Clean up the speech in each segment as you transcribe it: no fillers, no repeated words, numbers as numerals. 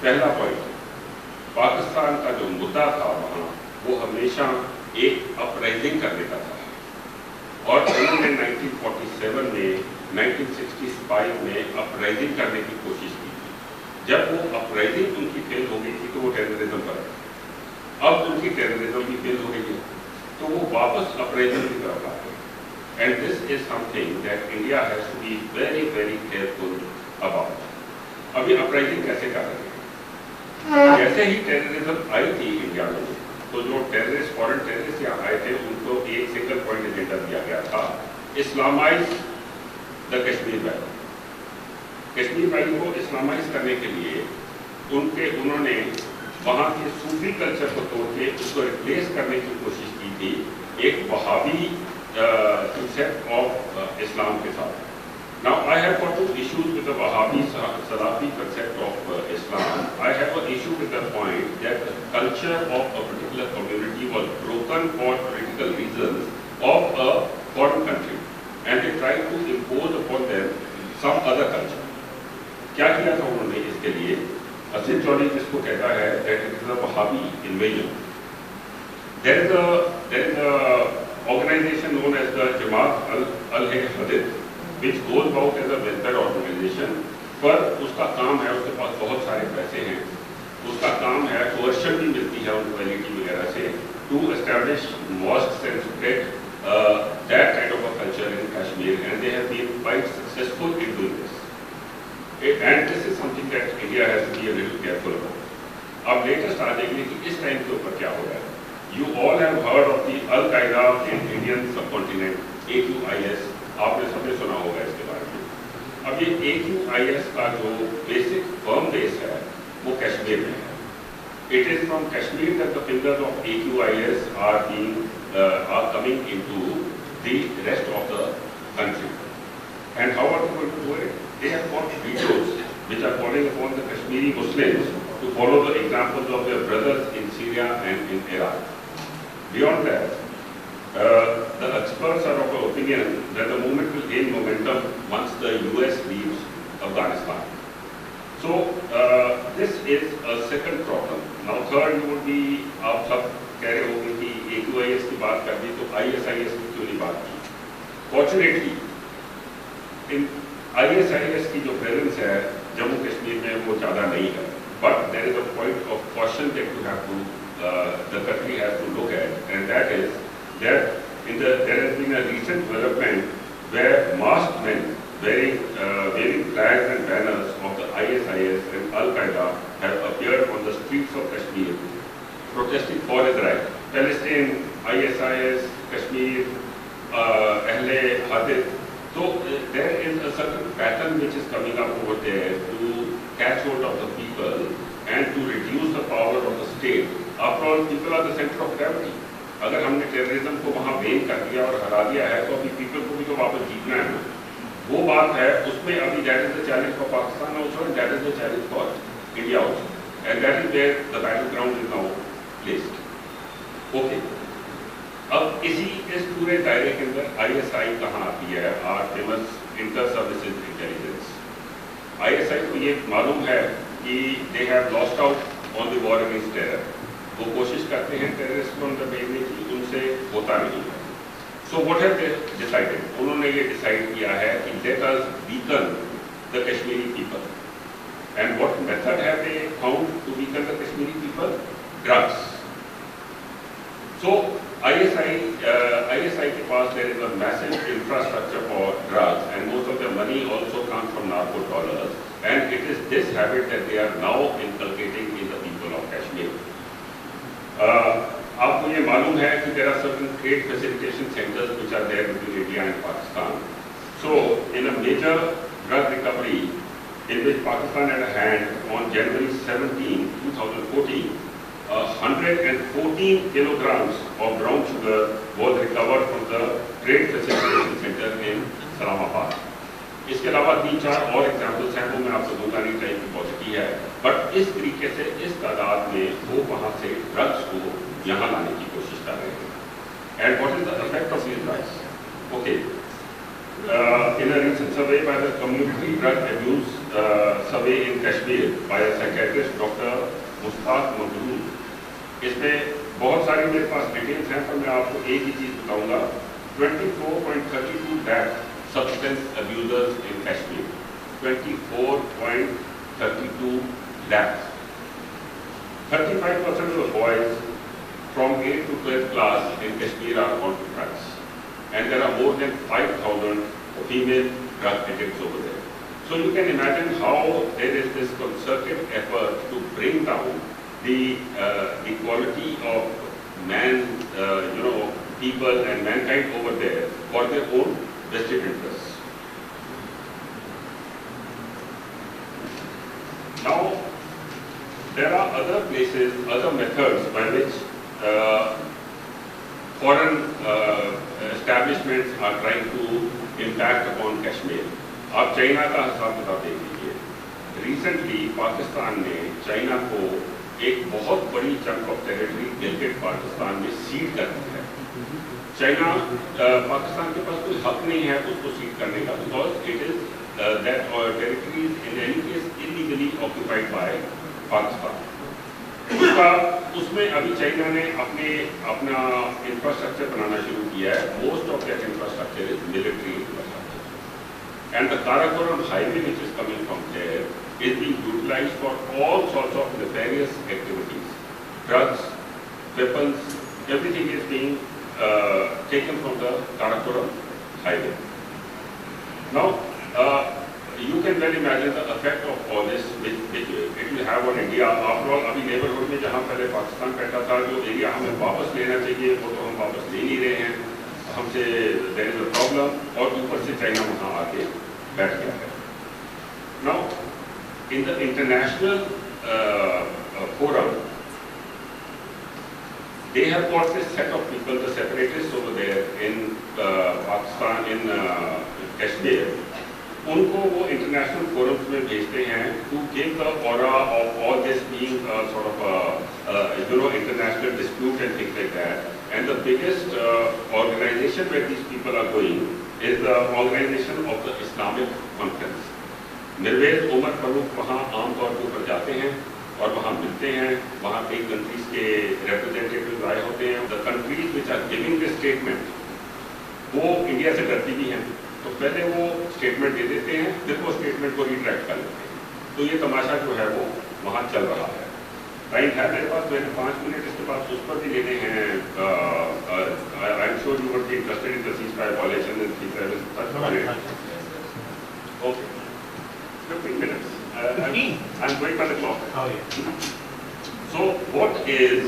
पहला पॉइंट, पाकिस्तान का जो मुद्दा था वहाँ वो हमेशा एक अपराइजिंग करने का था, और उन्होंने 1947 में 1965 में अपराइजिंग करने की कोशिश की थी। जब वो अपराइजिंग उनकी फेल हो गई थी तो वो टेररिज्म पर है। अब उनकी टेररिज्म भी फेल हो गई है तो वो वापस अपराइजिंग की तरफ आ गए। And this is something that India has to be very very careful about. अभी अपराइजिंग कैसे कर रहे हैं? जैसे ही टेररिज्म आई थी इंडिया में, तो जो टेररिस्ट फॉरेन टेररिस्ट यहाँ आए थे उनको एक सिंगल पॉइंट एजेंडा दिया गया था, Islamise the Kashmir valley. Kashmir valley को इस्लामाइज करने के लिए उन्होंने वहाँ के सूफी कल्चर को तोड़ के उसको रिप्लेस करने की कोशिश की थी एक वहाबी कंसेप्ट ऑफ इस्लाम के साथ। Now I have got two issues with the Wahhabi Salafi concept of Islam. I have an issue with the point that the culture of a particular community was broken for political reasons of a foreign country, and they tried to impose upon them some other culture. क्या किया था उन्होंने इसके लिए? असित चौधरी जिसको कहता है that it is a Wahhabi invasion. There is a organization known as the Jamaat al-Hadith, which goes about as a welfare organization, पर उसका काम है, उसके पास बहुत सारे पैसे हैं, उसका काम है, कोर्शन भी मिलती है उनको वैलिटी वगैरह से, to establish mosques and spread that kind of a culture in Kashmir, and they have been quite successful in doing this. And this is something that India has to be a little careful about. अब latest आ जाएंगे कि इस time के ऊपर क्या हो रहा है। You all have heard of the Al-Qaeda in Indian subcontinent, AQIS, आपने सबने सुना होगा इसके बारे में। अब ये AQIS का जो बेसिक फर्म बेस है वो कश्मीर में है। It is from Kashmir that the fingers of AQIS are coming into the rest of the country. And how are they going to do it? They have got videos which are calling upon the Kashmiri Muslims to follow the examples of their brothers in Syria and in Iraq. Beyond that, the experts are of the opinion that the movement will gain momentum once the US leaves Afghanistan. So this is a second problem. Now third would be, आप सब कह रहे होंगे कि AQIS की बात कर दी तो ISIS की क्यों नहीं बात की? Fortunately, in ISIS की जो प्रेजेंस है जम्मू कश्मीर में वो ज़्यादा नहीं है, but there is a point of caution that you have to, the country has to look at, and that is that there has been a recent development where masked men waving flags and banners of the ISIS and Al-Qaeda have appeared on the streets of Kashmir protesting for Israel. Palestine, ISIS, Kashmir, Ahle Hadith. So there is a certain pattern which is coming up over there to catch hold of the people and to reduce the power of the state. After all, people are the center of gravity. अगर हमने terrorism को वहाँ Ben कर दिया और हरा दिया है तो अभी पीपल को भी तो वापस जीतना है, वो बात है। उसमें अभी that is the challenge for Pakistan also and that is the challenge for India also, and that is where the battleground is now placed. Okay, अब इस पूरे दायरे के अंदर ISI कहाँ आती है? Our famous inter services intelligence. ISI को ये मालूम है कि they have lost out on the war against terror. वो कोशिश करते हैं टेररिस्ट को अंदर भेजने की, उनसे होता नहीं है। So what have they decided? उन्होंने ये डिसाइड किया है कि let us weaken the Kashmiri people. And what method have they found to weaken the Kashmiri people? Drugs. So ISI के पास there is a massive infrastructure for drugs, and most of their money also comes from narco dollars, and it is this habit that they are now inculcating in the people of Kashmir. आपको ये मालूम है कि there are certain trade facilitation centers which are there between India and Pakistan. So in a major drug recovery in which Pakistan had a hand on January 17, 2014, 114 kilograms of brown sugar was recovered from the trade facilitation center in Islamabad. इसके अलावा 3-4 और examples हैं, वो मैं आपको दूंगा नहीं, time की पॉजिटी है, बट इस तरीके से इस तादाद में वो वहाँ से ड्रग्स को यहाँ लाने की कोशिश कर रहे हैं। And what is the effect of these drugs? Okay, in a recent survey by the Community Drug Abuse survey in Kashmir by a psychiatrist Dr. Mushtaq Maghroor. इसमें बहुत सारी मेरे पास डिटेल्स हैं, पर मैं आपको एक ही चीज़ बताऊंगा। 24.32 lakh substance abusers in Kashmir. 24.32 lakhs. 35% of the boys from 8th to 12th class in Kashmir are on drugs, and there are more than 5,000 female drug addicts over there. So you can imagine how there is this concerted effort to bring down the quality of man, people and mankind over there for their own vested interests. Now, there are other places, other methods by which foreign establishments are trying to impact upon Kashmir. आप China का हिसाब किताब देख लीजिए। Recently Pakistan ने China को एक बहुत बड़ी chunk of territory Gilgit Pakistan में सीड कर दी है। चाइना पाकिस्तान के पास कोई हक नहीं है उसको सीड करने का, because it is that territory in any case illegally occupied by Pakistan. उसमें अभी चाइना ने अपना इंफ्रास्ट्रक्चर बनाना शुरू किया है। Most of that infrastructure is military infrastructure, and the Karakoram highway which is coming from there is being utilized for all sorts of nefarious activities. Drugs, weapons, everything is being taken from the Karakoram highway. Now, you can well imagine the effect of all this which it will have on India. After all, अभी neighborhood में जहाँ पहले पाकिस्तान बैठा था, जो area हमें वापस लेना चाहिए वो तो हम वापस ले नहीं रहे हैं, हमसे there is a problem, और ऊपर से चाइना वहाँ आके बैठ गया है। Now, in the international forum, they have got this set of people, the separatists over there in Pakistan, in Kashmir. उनको वो इंटरनेशनल फोरम्स में भेजते हैं to give the aura of all this being sort of international dispute and things like that. And the biggest organization where these people are going is the organization of the Islamic Conference. मिर्वेज Umar Farooq वहाँ आमतौर के ऊपर जाते हैं और वहाँ मिलते हैं, वहाँ कई कंट्रीज के रिप्रेजेंटेटिव आए होते हैं। The countries which are giving this statement वो इंडिया से डरती भी हैं, तो पहले वो स्टेटमेंट दे देते हैं, फिर वो स्टेटमेंट को रिट्रैक्ट कर लेते हैं। तो ये तमाशा जो है वो वहाँ चल रहा है। टाइम है मेरे पास, मैंने 5 मिनट इसके पास उस पर भी लेने हैं। I am sure you would be interested in the ceasefire violation and ceasefire. Okay, 15 minutes. I'm going by the clock. Oh yeah. So what is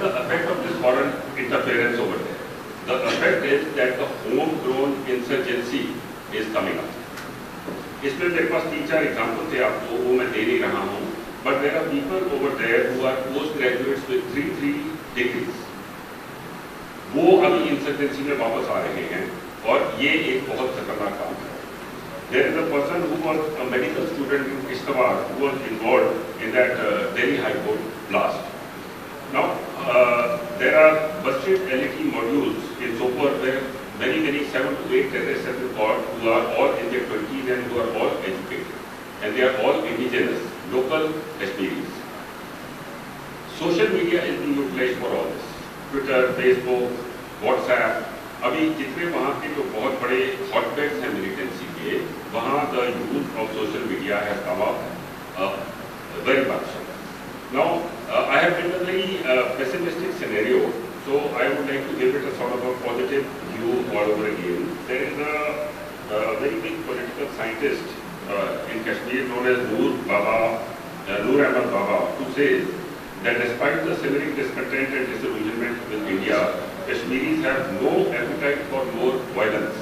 the effect of this foreign interference over there? The effect is that the homegrown insurgency is coming up. इसमें मेरे पास 3-4 example थे, आपको वो मैं दे नहीं रहा हूँ, but there are people over there who are postgraduates with 3 degrees. वो अभी इंसर्जेंसी में वापस आ रहे हैं और ये एक बहुत खतरनाक काम है। There is a person who was a medical student in Kishtawar who was involved in that Delhi High Court blast. Now, there are busted LED modules in Sopar where many 7 to 8 terrorists have been caught who are all in their 20s and who are all educated. And they are all indigenous, local Kashmiris. Social media is being utilized for all this. Twitter, Facebook, WhatsApp. अभी जितने वहाँ के जो बहुत बड़े हॉटबेड्स हैं militancy के, वहाँ the use of social media has come up very much. Now, I have written a very pessimistic scenario, so I would like to give it a sort of a positive view all over again. There is a very big political scientist in Kashmir known as Noor Ahmad Baba, who says that despite the simmering discontent and disillusionment with India, Kashmiris have no appetite for more violence.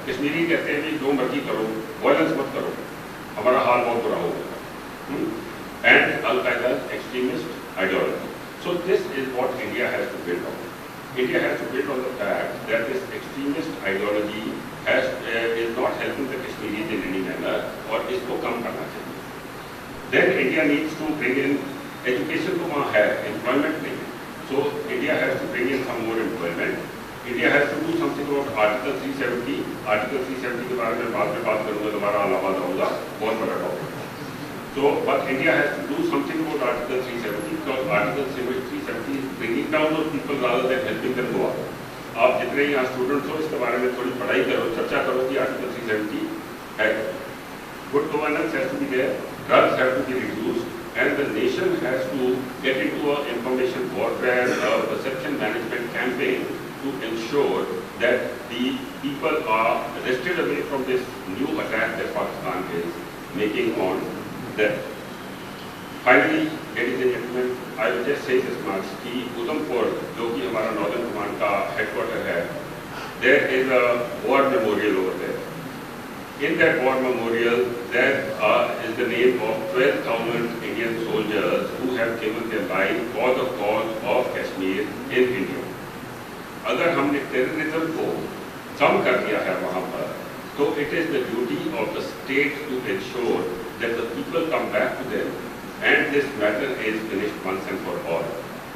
Kashmiri कहते हैं कि जो मर्जी करो, violence मत करो, हमारा हाल बहुत बुरा होगा. And Al-Qaeda's extremist ideology. So this is what India has to build on. India has to build on the fact that this extremist ideology is not helping the Kashmiris in any manner, और इसको कम करना चाहिए. Then India needs to bring in education तो वहाँ है, employment नहीं है. So India has to bring in some more employment. India has to do something about Article 370 article 370 के बारे में बाद में बात करूंगा, दोबारा इलाहाबाद आऊँगा, बहुत बड़ा topic. So, but India has to do something about Article 370 because Article 370 is bringing down those people rather than helping them go up. आप जितने यहाँ स्टूडेंट्स हो इसके बारे में थोड़ी पढ़ाई करो, चर्चा करो कि Article 370 है। Good governance has to be there, drugs have to be reduced, and the nation has to get into a information warfare, perception management campaign to ensure that the people are wrested away from this new attack that Pakistan is making on them. Finally, ladies and gentlemen, I will just say this much कि उधमपुर जो कि हमारा northern command का headquarter है, there is a war memorial over there. In that war memorial, there is the name of 12,000 Indian soldiers who have given their life for the cause of Kashmir in India. अगर हमने terrorism को कम कर दिया है वहाँ पर, तो it is the duty of the state to ensure that the people come back to them and this matter is finished once and for all.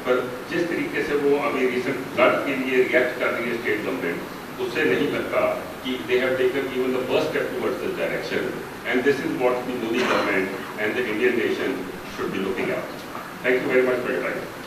पर जिस तरीके से वो अभी recent flood के लिए react कर रही है state government, उससे नहीं लगता कि they have taken even the first step towards this direction, and this is what the Modi government and the Indian nation should be looking at. Thank you very much for your time.